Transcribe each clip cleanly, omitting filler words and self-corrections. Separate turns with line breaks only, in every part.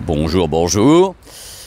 Bonjour, bonjour.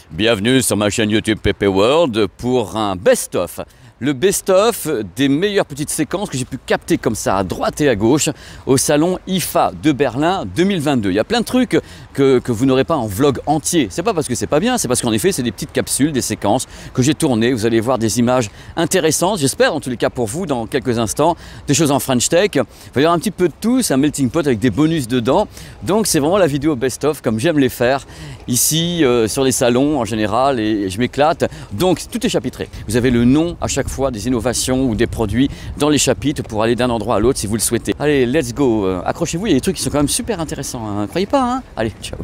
Bienvenue sur ma chaîne YouTube PP World pour un best-of. Le best-of des meilleures petites séquences que j'ai pu capter comme ça à droite et à gauche au salon IFA de Berlin 2022. Il y a plein de trucs que vous n'aurez pas en vlog entier. C'est pas parce que c'est pas bien, c'est parce qu'en effet c'est des petites capsules, des séquences que j'ai tournées. Vous allez voir des images intéressantes, j'espère en tous les cas pour vous dans quelques instants. Des choses en French Tech. Il va y avoir un petit peu de tout, c'est un melting pot avec des bonus dedans. Donc c'est vraiment la vidéo best-of comme j'aime les faire ici sur les salons en général et je m'éclate. Donc tout est chapitré. Vous avez le nom à chaque fois des innovations ou des produits dans les chapitres pour aller d'un endroit à l'autre si vous le souhaitez. Allez, let's go. Accrochez-vous, il y a des trucs qui sont quand même super intéressants. Hein. Croyez pas, hein? Allez, ciao.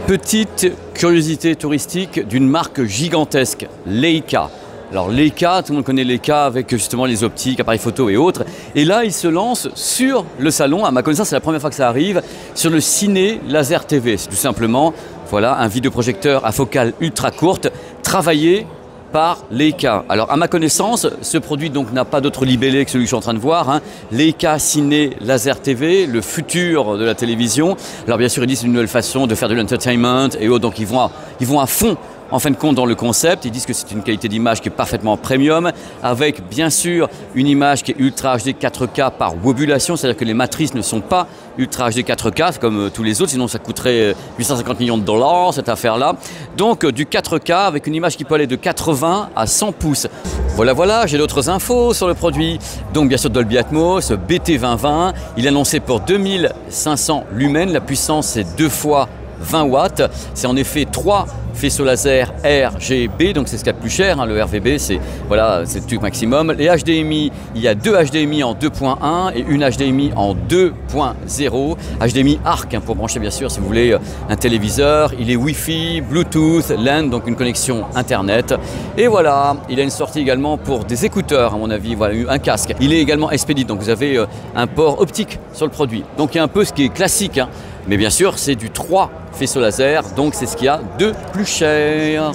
Petite curiosité touristique d'une marque gigantesque, Leica. Alors Leica, tout le monde connaît Leica avec justement les optiques, appareils photo et autres. Et là, ils se lancent sur le salon, à ma connaissance, c'est la première fois que ça arrive, sur le Ciné Laser TV. C'est tout simplement, voilà, un vidéoprojecteur à focale ultra courte, travaillé par Leica. Alors à ma connaissance, ce produit donc n'a pas d'autre libellé que celui que je suis en train de voir. Hein. Leica Ciné Laser TV, le futur de la télévision. Alors bien sûr, ils disent c'est une nouvelle façon de faire de l'entertainment et autres, donc ils vont à fond en fin de compte dans le concept. Ils disent que c'est une qualité d'image qui est parfaitement premium, avec bien sûr une image qui est Ultra HD 4K par wobulation, c'est-à-dire que les matrices ne sont pas Ultra HD 4K comme tous les autres, sinon ça coûterait 850 millions de dollars cette affaire-là. Donc du 4K avec une image qui peut aller de 80 à 100 pouces. Voilà, j'ai d'autres infos sur le produit. Donc bien sûr Dolby Atmos, BT2020, il est annoncé pour 2500 lumens, la puissance c'est 2 fois 20 watts, c'est en effet 3 faisceaux laser RGB, donc c'est ce qu'il y a de plus cher, hein, le RVB c'est voilà, c'est le truc maximum. Les HDMI, il y a 2 HDMI en 2.1 et une HDMI en 2.0, HDMI ARC hein, pour brancher bien sûr si vous voulez un téléviseur, il est Wi-Fi, Bluetooth, LAN, donc une connexion internet. Et voilà, il a une sortie également pour des écouteurs à mon avis, voilà, un casque. Il est également expédié, donc vous avez un port optique sur le produit. Donc il y a un peu ce qui est classique, hein. Mais bien sûr, c'est du 3 faisceaux laser, donc c'est ce qu'il y a de plus cher.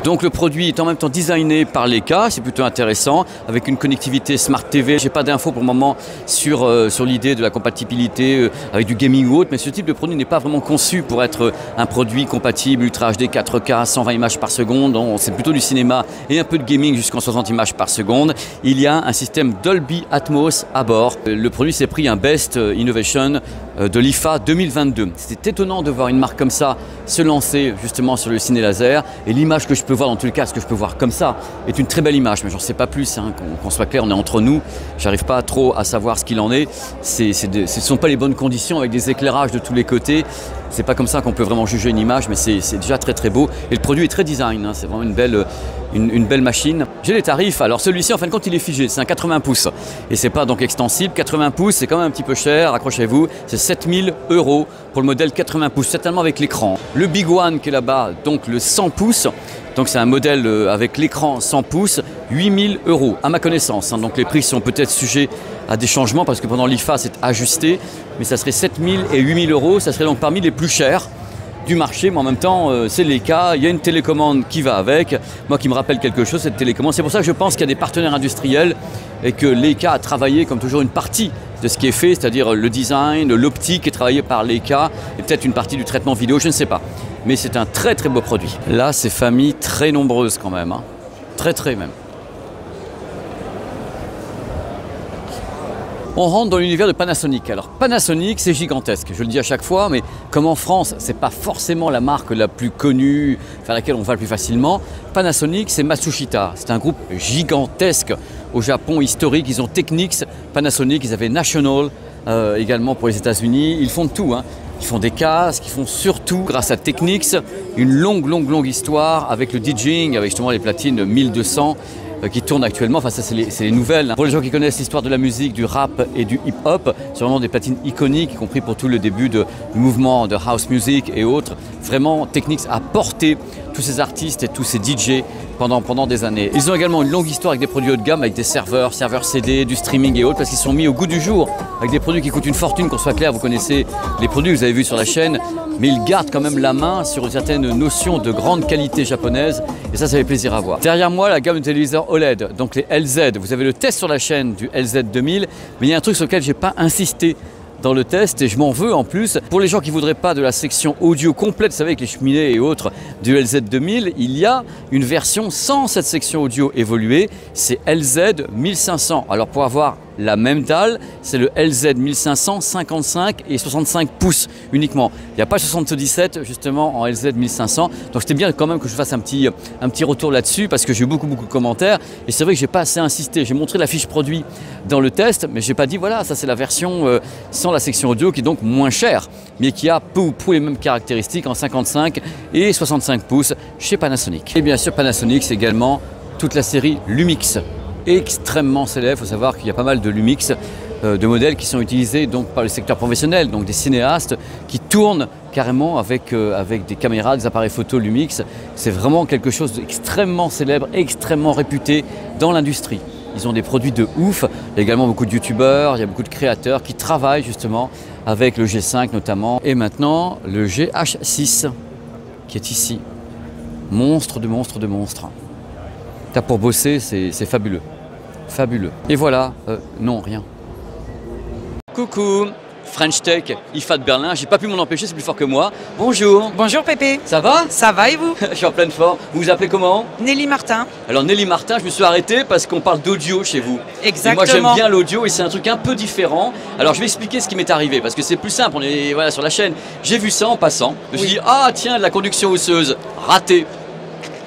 Donc le produit est en même temps designé par Leica, c'est plutôt intéressant, avec une connectivité Smart TV. J'ai pas d'infos pour le moment sur l'idée de la compatibilité avec du gaming ou autre, mais ce type de produit n'est pas vraiment conçu pour être un produit compatible Ultra HD 4K, 120 images par seconde. C'est plutôt du cinéma et un peu de gaming jusqu'en 60 images par seconde. Il y a un système Dolby Atmos à bord. Le produit s'est pris un Best Innovation de l'IFA 2022. C'était étonnant de voir une marque comme ça se lancer justement sur le ciné laser et l'image que je peux voir, dans tous les cas ce que je peux voir comme ça est une très belle image, mais j'en sais pas plus, hein, qu'on soit clair, on est entre nous, j'arrive pas trop à savoir ce qu'il en est, ce ne sont pas les bonnes conditions avec des éclairages de tous les côtés, c'est pas comme ça qu'on peut vraiment juger une image, mais c'est déjà très très beau et le produit est très design, hein, c'est vraiment une belle machine. J'ai les tarifs, alors celui-ci en fin de compte il est figé, c'est un 80 pouces et c'est pas donc extensible, 80 pouces c'est quand même un petit peu cher, accrochez-vous, c'est 7000 € pour le modèle 80 pouces, certainement avec l'écran. Le Big One qui est là-bas, donc le 100 pouces, donc c'est un modèle avec l'écran 100 pouces, 8000 € à ma connaissance. Hein. Donc les prix sont peut-être sujets à des changements parce que pendant l'IFA c'est ajusté, mais ça serait 7000 et 8000 €, ça serait donc parmi les plus chers du marché, mais en même temps c'est Leica, il y a une télécommande qui va avec, moi qui me rappelle quelque chose cette télécommande, c'est pour ça que je pense qu'il y a des partenaires industriels et que Leica a travaillé comme toujours une partie de ce qui est fait, c'est-à-dire le design, l'optique est travaillé par Leica et peut-être une partie du traitement vidéo, je ne sais pas, mais c'est un très très beau produit. Là c'est famille très nombreuse quand même, hein. Très même. On rentre dans l'univers de Panasonic. Alors Panasonic c'est gigantesque, je le dis à chaque fois, mais comme en France c'est pas forcément la marque la plus connue, vers laquelle on va le plus facilement, Panasonic c'est Matsushita, c'est un groupe gigantesque au Japon historique, ils ont Technics, Panasonic, ils avaient National également pour les États-Unis, ils font de tout, hein. Ils font des casques, ils font surtout, grâce à Technics, une longue histoire avec le DJing, avec justement les platines 1200 qui tournent actuellement, enfin ça c'est les nouvelles. Pour les gens qui connaissent l'histoire de la musique, du rap et du hip-hop, c'est vraiment des platines iconiques, y compris pour tout le début du mouvement de house music et autres. Vraiment, Technics a porté tous ces artistes et tous ces DJ pendant des années. Ils ont également une longue histoire avec des produits haut de gamme, avec des serveurs CD, du streaming et autres, parce qu'ils sont mis au goût du jour, avec des produits qui coûtent une fortune, qu'on soit clair, vous connaissez les produits que vous avez vus sur la chaîne, mais ils gardent quand même la main sur certaines notions de grande qualité japonaise, et ça fait plaisir à voir. Derrière moi, la gamme de téléviseurs OLED, donc les LZ, vous avez le test sur la chaîne du LZ 2000, mais il y a un truc sur lequel je n'ai pas insisté dans le test et je m'en veux en plus. Pour les gens qui ne voudraient pas de la section audio complète, vous savez, avec les cheminées et autres du LZ2000, il y a une version sans cette section audio évoluée, c'est LZ 1500. Alors pour avoir la même dalle, c'est le LZ 1500 55 et 65 pouces uniquement. Il n'y a pas 77 justement en LZ 1500. Donc c'était bien quand même que je fasse un petit retour là-dessus parce que j'ai eu beaucoup de commentaires et c'est vrai que j'ai pas assez insisté. J'ai montré la fiche produit dans le test, mais j'ai pas dit voilà, ça c'est la version sans la section audio qui est donc moins chère, mais qui a peu ou prou les mêmes caractéristiques en 55 et 65 pouces chez Panasonic. Et bien sûr Panasonic, c'est également toute la série Lumix, extrêmement célèbre. Il faut savoir qu'il y a pas mal de Lumix, de modèles qui sont utilisés donc par le secteur professionnel, donc des cinéastes qui tournent carrément avec des caméras, des appareils photo Lumix. C'est vraiment quelque chose d'extrêmement célèbre, extrêmement réputé dans l'industrie. Ils ont des produits de ouf. Il y a également beaucoup de youtubeurs, il y a beaucoup de créateurs qui travaillent justement avec le G5 notamment. Et maintenant le GH6 qui est ici. Monstre de monstre de monstre. T'as pour bosser, c'est fabuleux. Fabuleux. Et voilà, non, rien. Coucou, French Tech, IFA de Berlin. J'ai pas pu m'en empêcher, c'est plus fort que moi. Bonjour.
Bonjour Pépé.
Ça va?
Ça va et vous?
Je suis en pleine forme. Vous vous appelez comment?
Nelly Martin.
Alors Nelly Martin, je me suis arrêté parce qu'on parle d'audio chez vous.
Exactement.
Et moi j'aime bien l'audio et c'est un truc un peu différent. Alors je vais expliquer ce qui m'est arrivé parce que c'est plus simple. On est voilà, sur la chaîne. J'ai vu ça en passant. Je me suis dit, ah tiens, de la conduction osseuse. Raté.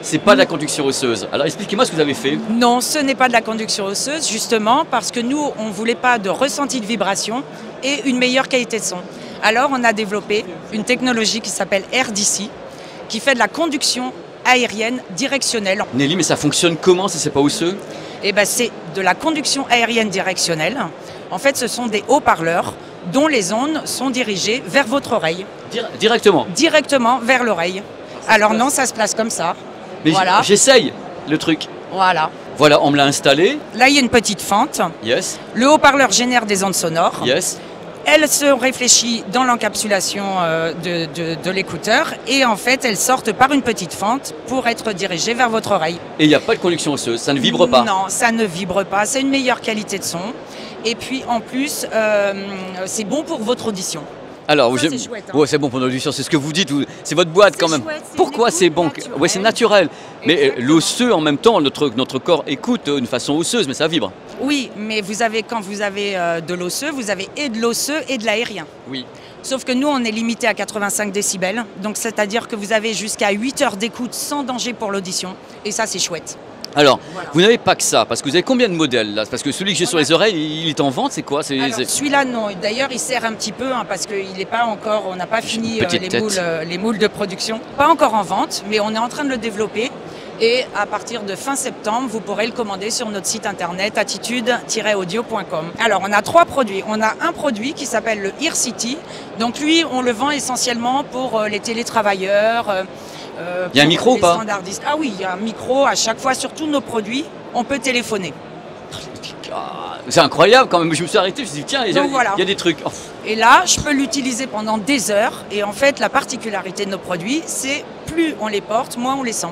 C'est pas de la conduction osseuse. Alors expliquez-moi ce que vous avez fait.
Non, ce n'est pas de la conduction osseuse, justement, parce que nous, on ne voulait pas de ressenti de vibration et une meilleure qualité de son. Alors, on a développé une technologie qui s'appelle RDC, qui fait de la conduction aérienne directionnelle.
Nelly, mais ça fonctionne comment si c'est pas osseux?
Eh ben, c'est de la conduction aérienne directionnelle. En fait, ce sont des haut-parleurs dont les ondes sont dirigées vers votre oreille.
Directement?
Directement vers l'oreille. Alors non, ça se place comme ça.
Mais
voilà.
J'essaye le truc.
Voilà.
Voilà, on me l'a installé.
Là, il y a une petite fente.
Yes.
Le haut-parleur génère des ondes sonores.
Yes.
Elles se réfléchissent dans l'encapsulation de l'écouteur et en fait, elles sortent par une petite fente pour être dirigées vers votre oreille.
Et il n'y a pas de conduction osseuse, ça ne vibre pas?
Non, ça ne vibre pas. C'est une meilleure qualité de son. Et puis, en plus, c'est bon pour votre audition.
Alors,
c'est chouette, hein.
Ouais, c'est bon pour l'audition, c'est ce que vous dites, c'est votre boîte quand même.
Chouette,
pourquoi c'est bon? Ouais, c'est naturel. Mais l'osseux, en même temps, notre corps écoute d'une façon osseuse, mais ça vibre.
Oui, mais quand vous avez de l'osseux, vous avez et de l'osseux et de l'aérien.
Oui.
Sauf que nous, on est limité à 85 décibels. Donc, c'est-à-dire que vous avez jusqu'à 8 heures d'écoute sans danger pour l'audition. Et ça, c'est chouette.
Alors, voilà. Vous n'avez pas que ça, parce que vous avez combien de modèles là? Parce que celui que j'ai sur les oreilles, il est en vente, c'est quoi?
Celui-là, non. D'ailleurs, il sert un petit peu, hein, parce qu'il n'est pas encore, on n'a pas fini les moules de production. Pas encore en vente, mais on est en train de le développer. Et à partir de fin septembre, vous pourrez le commander sur notre site internet attitude-audio.com. Alors, on a 3 produits. On a un produit qui s'appelle le Ear City. Donc lui, on le vend essentiellement pour les télétravailleurs.
Il y a un micro ou pas?
Ah oui, il y a un micro à chaque fois. Sur tous nos produits, on peut téléphoner.
C'est incroyable quand même. Je me suis arrêté, je me suis dit tiens, il y a des trucs. Oh.
Et là, je peux l'utiliser pendant des heures. Et en fait, la particularité de nos produits, c'est plus on les porte, moins on les sent.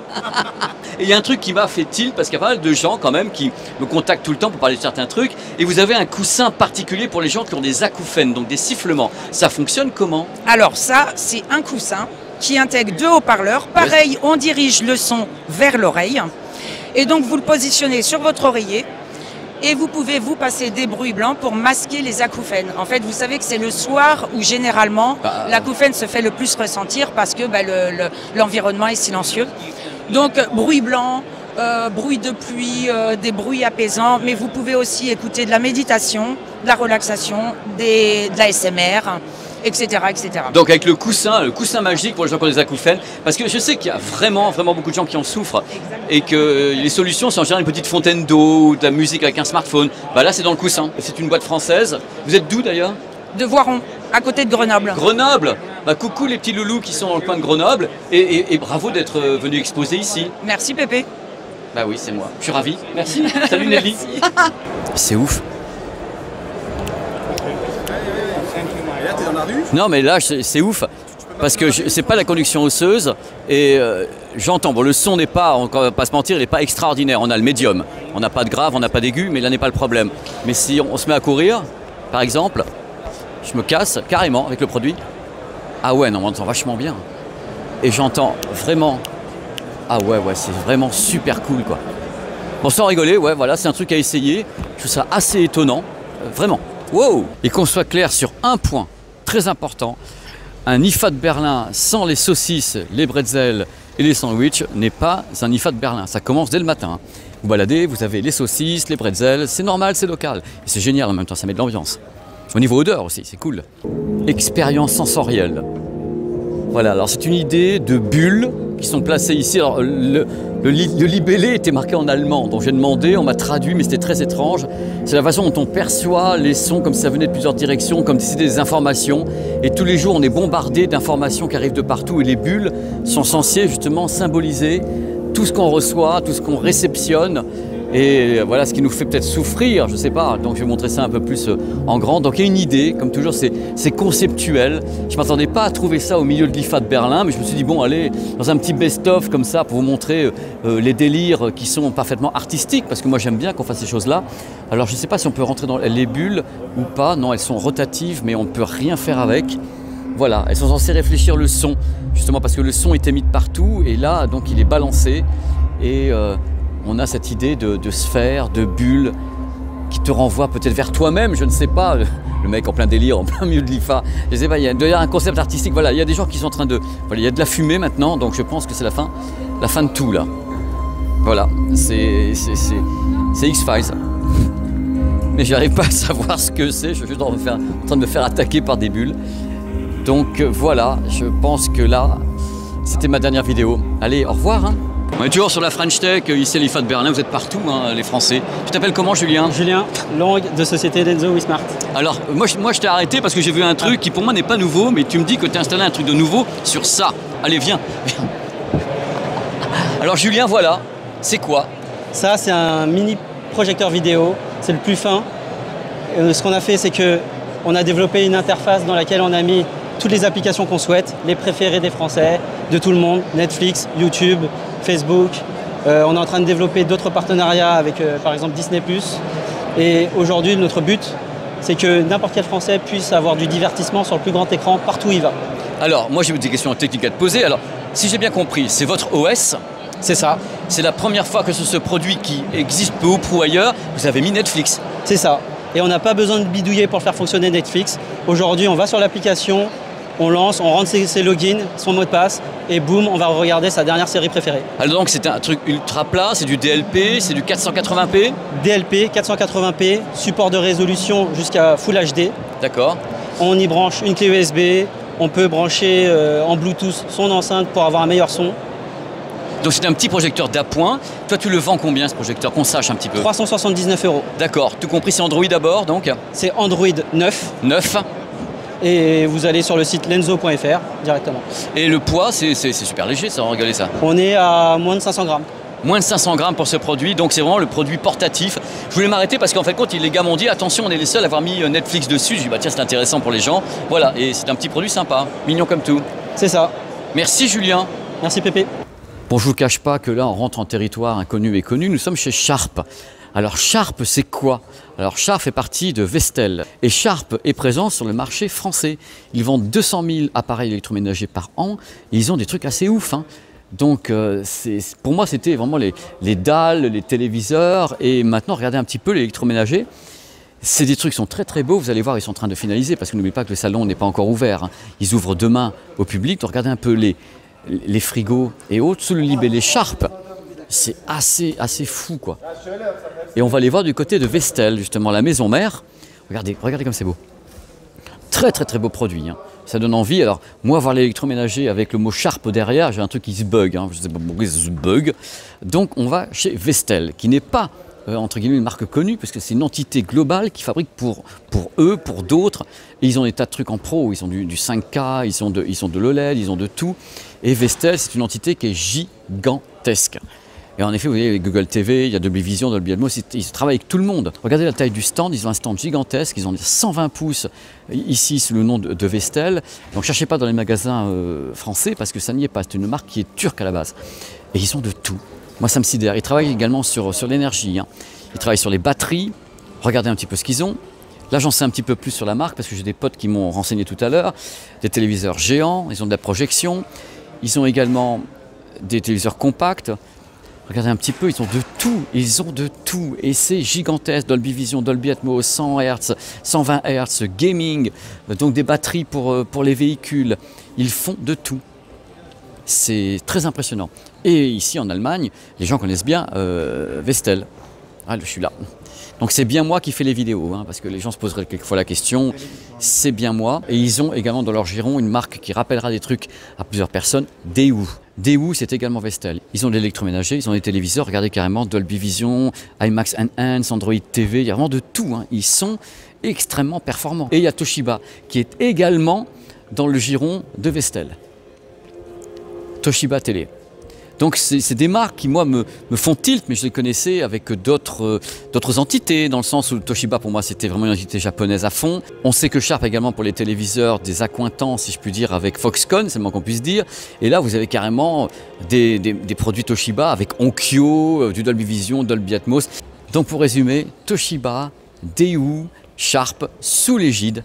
Et il y a un truc qui m'a fait tilt, parce qu'il y a pas mal de gens quand même qui me contactent tout le temps pour parler de certains trucs. Et vous avez un coussin particulier pour les gens qui ont des acouphènes, donc des sifflements. Ça fonctionne comment?
Alors ça, c'est un coussin qui intègre 2 haut-parleurs. Pareil, on dirige le son vers l'oreille. Et donc, vous le positionnez sur votre oreiller. Et vous pouvez vous passer des bruits blancs pour masquer les acouphènes. En fait, vous savez que c'est le soir où généralement l'acouphène se fait le plus ressentir parce que l'environnement est silencieux. Donc bruit blanc, bruit de pluie, des bruits apaisants, mais vous pouvez aussi écouter de la méditation, de la relaxation, de la SMR. Etc., etc.
Donc avec le coussin magique pour les gens qui ont des acouphènes, parce que je sais qu'il y a vraiment beaucoup de gens qui en souffrent. Exactement. Et que les solutions c'est en général une petite fontaine d'eau ou de la musique avec un smartphone. Bah là c'est dans le coussin. C'est une boîte française. Vous êtes d'où d'ailleurs?
De Voiron, à côté de Grenoble.
Grenoble. Bah coucou les petits loulous qui sont dans le coin de Grenoble et bravo d'être venu exposer ici.
Merci Pépé.
Bah oui c'est moi. Je suis ravi. Merci. Salut Nelly. C'est ouf. Non mais là c'est ouf parce que c'est pas la conduction osseuse et j'entends, bon le son n'est pas, on va pas se mentir, il n'est pas extraordinaire, on a le médium, on n'a pas de grave, on n'a pas d'aigu, mais là n'est pas le problème. Mais si on se met à courir, par exemple, je me casse carrément avec le produit. Ah ouais, non, on entend vachement bien. Et j'entends vraiment... Ah ouais, c'est vraiment super cool, quoi. Bon, sans rigoler, ouais, voilà, c'est un truc à essayer. Je trouve ça assez étonnant, vraiment. Wow! Et qu'on soit clair sur un point très important, un IFA de Berlin sans les saucisses, les bretzels et les sandwichs n'est pas un IFA de Berlin. Ça commence dès le matin. Vous baladez, vous avez les saucisses, les bretzels, c'est normal, c'est local. Et c'est génial en même temps, ça met de l'ambiance. Au niveau odeur aussi, c'est cool. Expérience sensorielle. Voilà, alors c'est une idée de bulles qui sont placées ici. Alors le libellé était marqué en allemand, donc j'ai demandé, on m'a traduit, mais c'était très étrange. C'est la façon dont on perçoit les sons, comme si ça venait de plusieurs directions, comme si c'était des informations. Et tous les jours, on est bombardé d'informations qui arrivent de partout. Et les bulles sont censées justement symboliser tout ce qu'on reçoit, tout ce qu'on réceptionne. Et voilà ce qui nous fait peut-être souffrir, je ne sais pas. Donc je vais montrer ça un peu plus en grand. Donc il y a une idée, comme toujours, c'est conceptuel. Je ne m'attendais pas à trouver ça au milieu de l'IFA de Berlin, mais je me suis dit, bon, allez, dans un petit best-of comme ça, pour vous montrer les délires qui sont parfaitement artistiques, parce que moi j'aime bien qu'on fasse ces choses-là. Alors je ne sais pas si on peut rentrer dans les bulles ou pas. Non, elles sont rotatives, mais on ne peut rien faire avec. Voilà, elles sont censées réfléchir le son, justement parce que le son est émis de partout, et là, donc il est balancé. Et on a cette idée de sphère, de bulle, qui te renvoie peut-être vers toi-même, je ne sais pas. Le mec en plein délire, en plein milieu de l'IFA. Je sais pas, il y a un concept artistique. Voilà, il y a des gens qui sont en train de... Voilà, il y a de la fumée maintenant, donc je pense que c'est la fin de tout, là. Voilà, c'est X-Files. Mais je n'arrive pas à savoir ce que c'est, je suis en train de me faire attaquer par des bulles. Donc voilà, je pense que là, c'était ma dernière vidéo. Allez, au revoir, hein. On est toujours sur la French Tech, ici à l'IFA de Berlin, vous êtes partout, hein, les Français. Tu t'appelles comment, Julien?
Julien, Long de société Denso Wismart.
Alors, moi je t'ai arrêté parce que j'ai vu un truc qui pour moi n'est pas nouveau, mais tu me dis que tu as installé un truc de nouveau sur ça. Allez, viens. Alors Julien, voilà, c'est quoi?
Ça, c'est un mini projecteur vidéo, c'est le plus fin. Ce qu'on a fait, c'est qu'on a développé une interface dans laquelle on a mis toutes les applications qu'on souhaite, les préférés des Français, de tout le monde, Netflix, YouTube, Facebook. On est en train de développer d'autres partenariats avec par exemple Disney+. Et aujourd'hui, notre but, c'est que n'importe quel Français puisse avoir du divertissement sur le plus grand écran partout où il va.
Alors, moi j'ai des questions techniques à te poser. Alors, si j'ai bien compris, c'est votre OS?
C'est ça.
C'est la première fois que sur ce produit qui existe peu ou prou ailleurs, vous avez mis Netflix?
C'est ça. Et on n'a pas besoin de bidouiller pour faire fonctionner Netflix. Aujourd'hui, on va sur l'application, on lance, on rentre ses logins, son mot de passe, et boum, on va regarder sa dernière série préférée.
Alors donc c'est un truc ultra plat, c'est du DLP, c'est du 480p?
DLP, 480p, support de résolution jusqu'à Full HD.
D'accord.
On y branche une clé USB, on peut brancher en Bluetooth son enceinte pour avoir un meilleur son.
Donc c'est un petit projecteur d'appoint. Toi tu le vends combien ce projecteur, qu'on sache un petit peu?
379 €.
D'accord, tout compris, c'est Android d'abord donc?
C'est Android 9.
9.
Et vous allez sur le site lenzo.fr directement.
Et le poids, c'est super léger, ça, regardez ça.
On est à moins de 500 grammes.
Moins de 500 grammes pour ce produit, donc c'est vraiment le produit portatif. Je voulais m'arrêter parce qu'en fait, quand les gars m'ont dit attention, on est les seuls à avoir mis Netflix dessus, j'ai dit bah tiens, c'est intéressant pour les gens. Voilà, et c'est un petit produit sympa, mignon comme tout.
C'est ça.
Merci Julien.
Merci Pépé.
Bon, je ne vous cache pas que là, on rentre en territoire inconnu et connu. Nous sommes chez Sharp. Alors Sharp, c'est quoi? Alors Sharp fait partie de Vestel. Et Sharp est présent sur le marché français. Ils vendent 200 000 appareils électroménagers par an. Et ils ont des trucs assez ouf, hein. Donc pour moi, c'était vraiment les dalles, les téléviseurs. Et maintenant, regardez un petit peu l'électroménager. C'est des trucs qui sont très très beaux. Vous allez voir, ils sont en train de finaliser parce que n'oubliez pas que le salon n'est pas encore ouvert, hein. Ils ouvrent demain au public. Donc regardez un peu les frigos et autres sous le libellé Sharp. C'est assez fou, quoi. Et on va aller voir du côté de Vestel, justement, la maison mère. Regardez comme c'est beau. Très très très beau produit, hein. Ça donne envie. Alors moi, voir l'électroménager avec le mot Sharp derrière, j'ai un truc qui se bug, hein. Je ne sais pas pourquoi il se bug. Donc on va chez Vestel, qui n'est pas entre guillemets une marque connue, parce que c'est une entité globale qui fabrique pour eux, pour d'autres. Et ils ont des tas de trucs en pro. Ils ont du 5K, ils ont de l'OLED, ils ont de tout. Et Vestel, c'est une entité qui est gigantesque. Et en effet, vous voyez, Google TV, il y a Dolby Vision, Dolby Atmos, ils travaillent avec tout le monde. Regardez la taille du stand, ils ont un stand gigantesque, ils ont 120 pouces ici sous le nom de Vestel. Donc cherchez pas dans les magasins français parce que ça n'y est pas, c'est une marque qui est turque à la base. Et ils ont de tout. Moi, ça me sidère. Ils travaillent également sur l'énergie, hein. Ils travaillent sur les batteries. Regardez un petit peu ce qu'ils ont. Là, j'en sais un petit peu plus sur la marque parce que j'ai des potes qui m'ont renseigné tout à l'heure. Des téléviseurs géants, ils ont de la projection. Ils ont également des téléviseurs compacts. Regardez un petit peu, ils ont de tout. Ils ont de tout. Et c'est gigantesque. Dolby Vision, Dolby Atmos, 100 Hz, 120 Hz, gaming, donc des batteries pour les véhicules. Ils font de tout. C'est très impressionnant. Et ici, en Allemagne, les gens connaissent bien Vestel. Ah, je suis là. Donc c'est bien moi qui fais les vidéos, hein, parce que les gens se poseraient quelquefois la question, c'est bien moi. Et ils ont également dans leur giron une marque qui rappellera des trucs à plusieurs personnes, Daewoo. Daewoo, c'est également Vestel. Ils ont de l'électroménager, ils ont des téléviseurs, regardez carrément Dolby Vision, IMAX Enhance, Android TV, il y a vraiment de tout. Hein. Ils sont extrêmement performants. Et il y a Toshiba qui est également dans le giron de Vestel. Toshiba Télé. Donc c'est des marques qui, moi, me font tilt, mais je les connaissais avec d'autres entités, dans le sens où Toshiba, pour moi, c'était vraiment une entité japonaise à fond. On sait que Sharp également pour les téléviseurs, des accointances, si je puis dire, avec Foxconn, c'est le moins qu'on puisse dire. Et là, vous avez carrément des produits Toshiba avec Onkyo, du Dolby Vision, Dolby Atmos. Donc pour résumer, Toshiba, Daewoo, Sharp, sous l'égide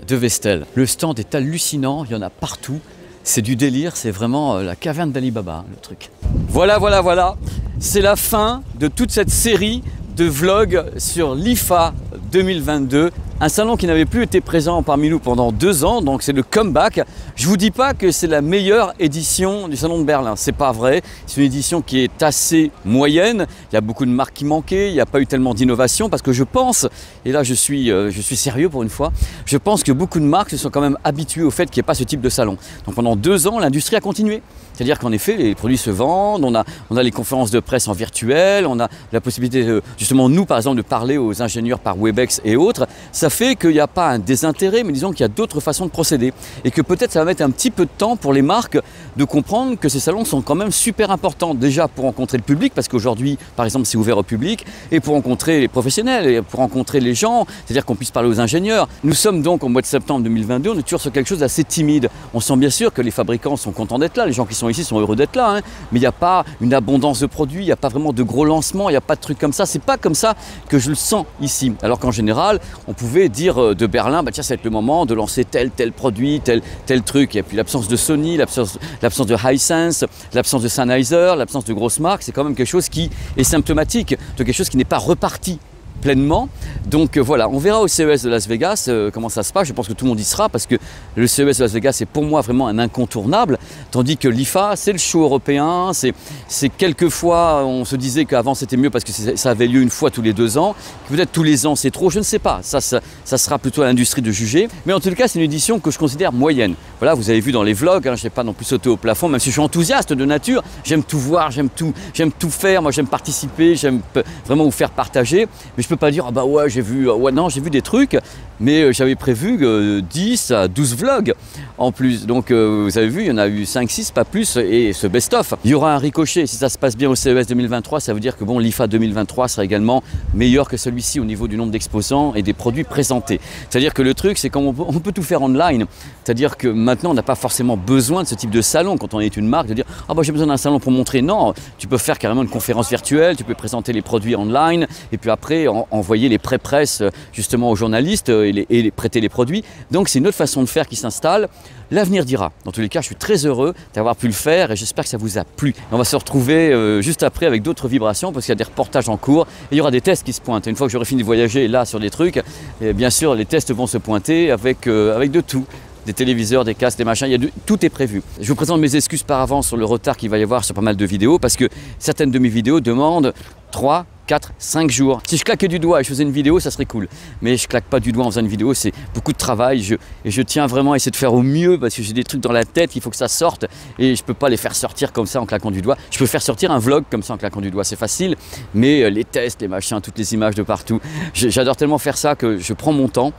de Vestel. Le stand est hallucinant, il y en a partout. C'est du délire, c'est vraiment la caverne d'Ali Baba, le truc. Voilà, voilà, voilà. C'est la fin de toute cette série de vlogs sur l'IFA 2022. Un salon qui n'avait plus été présent parmi nous pendant 2 ans, donc c'est le comeback. Je vous dis pas que c'est la meilleure édition du salon de Berlin, c'est pas vrai. C'est une édition qui est assez moyenne. Il y a beaucoup de marques qui manquaient, il n'y a pas eu tellement d'innovation parce que je pense, et là je suis sérieux pour une fois, je pense que beaucoup de marques se sont quand même habituées au fait qu'il n'y ait pas ce type de salon. Donc pendant 2 ans, l'industrie a continué. C'est-à-dire qu'en effet, les produits se vendent, on a les conférences de presse en virtuel, on a la possibilité, justement, nous, par exemple, de parler aux ingénieurs par Webex et autres. Ça fait qu'il n'y a pas un désintérêt, mais disons qu'il y a d'autres façons de procéder. Et que peut-être ça va mettre un petit peu de temps pour les marques de comprendre que ces salons sont quand même super importants. Déjà pour rencontrer le public, parce qu'aujourd'hui, par exemple, c'est ouvert au public, et pour rencontrer les professionnels, et pour rencontrer les gens, c'est-à-dire qu'on puisse parler aux ingénieurs. Nous sommes donc au mois de septembre 2022, on est toujours sur quelque chose d'assez timide. On sent bien sûr que les fabricants sont contents d'être là, les gens qui sont ici sont heureux d'être là, hein, mais il n'y a pas une abondance de produits, il n'y a pas vraiment de gros lancements, il n'y a pas de trucs comme ça. C'est pas comme ça que je le sens ici. Alors qu'en général, on pouvait dire de Berlin, bah tiens, ça va être le moment de lancer tel produit, tel truc. Et puis l'absence de Sony, l'absence de Hisense, l'absence de Sennheiser, l'absence de grosses marques, c'est quand même quelque chose qui est symptomatique de quelque chose qui n'est pas reparti pleinement. Donc voilà, on verra au CES de Las Vegas comment ça se passe. Je pense que tout le monde y sera parce que le CES de Las Vegas est pour moi vraiment un incontournable, tandis que l'IFA c'est le show européen, c'est quelquefois on se disait qu'avant c'était mieux parce que ça avait lieu une fois tous les 2 ans, peut-être tous les ans c'est trop, je ne sais pas, ça sera plutôt à l'industrie de juger, mais en tout cas c'est une édition que je considère moyenne. Voilà, vous avez vu dans les vlogs, hein, je n'ai pas non plus sauté au plafond, même si je suis enthousiaste de nature, j'aime tout voir, j'aime tout faire, moi j'aime participer, j'aime vraiment vous faire partager, mais je peux pas dire ah bah ouais j'ai vu, ouais non j'ai vu des trucs, mais j'avais prévu 10 à 12 vlogs en plus, donc vous avez vu il y en a eu 5-6 pas plus, et ce best-of. Il y aura un ricochet, si ça se passe bien au CES 2023, ça veut dire que bon l'IFA 2023 sera également meilleur que celui-ci au niveau du nombre d'exposants et des produits présentés. C'est-à-dire que le truc c'est qu'on peut tout faire online, c'est-à-dire que maintenant on n'a pas forcément besoin de ce type de salon quand on est une marque, de dire ah bah j'ai besoin d'un salon pour montrer, non, tu peux faire carrément une conférence virtuelle, tu peux présenter les produits online et puis après envoyer les pré-presse justement aux journalistes et prêter les produits. Donc c'est une autre façon de faire qui s'installe. L'avenir dira. Dans tous les cas, je suis très heureux d'avoir pu le faire et j'espère que ça vous a plu. On va se retrouver juste après avec d'autres vibrations parce qu'il y a des reportages en cours et il y aura des tests qui se pointent. Une fois que j'aurai fini de voyager là sur des trucs, et bien sûr les tests vont se pointer avec de tout. Des téléviseurs, des casques, des machins, tout est prévu. Je vous présente mes excuses par avance sur le retard qu'il va y avoir sur pas mal de vidéos parce que certaines de mes vidéos demandent 3, 4, 5 jours. Si je claquais du doigt et je faisais une vidéo, ça serait cool. Mais je claque pas du doigt en faisant une vidéo, c'est beaucoup de travail et je tiens vraiment à essayer de faire au mieux parce que j'ai des trucs dans la tête, il faut que ça sorte et je peux pas les faire sortir comme ça en claquant du doigt. Je peux faire sortir un vlog comme ça en claquant du doigt, c'est facile, mais les tests, les machins, toutes les images de partout, j'adore tellement faire ça que je prends mon temps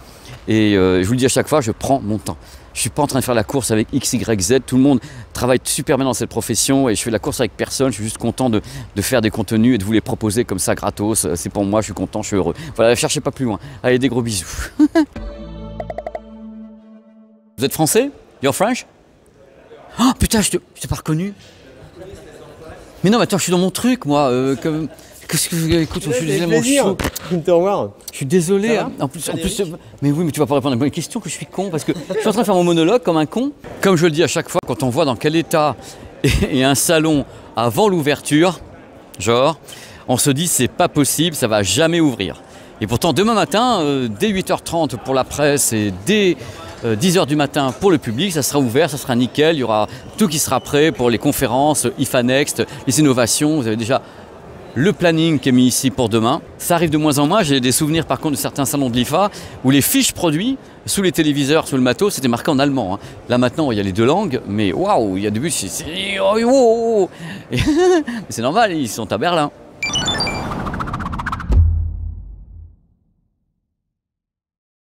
et je vous le dis à chaque fois, je prends mon temps. Je ne suis pas en train de faire la course avec X, Y, Z. Tout le monde travaille super bien dans cette profession et je fais la course avec personne. Je suis juste content de faire des contenus et de vous les proposer comme ça gratos. C'est pour moi, je suis content, je suis heureux. Voilà, ne cherchez pas plus loin. Allez, des gros bisous. Vous êtes français? You're French? Oh putain, je t'ai pas reconnu. Mais non, mais attends, je suis dans mon truc, moi. Qu'est-ce que, écoute, je suis désolé, mon chou. Je suis désolé. Hein. En plus, mais oui, mais tu vas pas répondre à une question que je suis con parce que je suis en train de faire mon monologue comme un con. Comme je le dis à chaque fois, quand on voit dans quel état est un salon avant l'ouverture, genre, on se dit c'est pas possible, ça va jamais ouvrir. Et pourtant, demain matin, dès 8h30 pour la presse et dès 10h du matin pour le public, ça sera ouvert, ça sera nickel, il y aura tout qui sera prêt pour les conférences, IFA Next, les innovations, vous avez déjà le planning qui est mis ici pour demain. Ça arrive de moins en moins, j'ai des souvenirs par contre de certains salons de l'IFA où les fiches produits, sous les téléviseurs, sous le matos, c'était marqué en allemand. Hein. Là maintenant, il y a les deux langues, mais waouh, il y a des buts, c'est normal, ils sont à Berlin.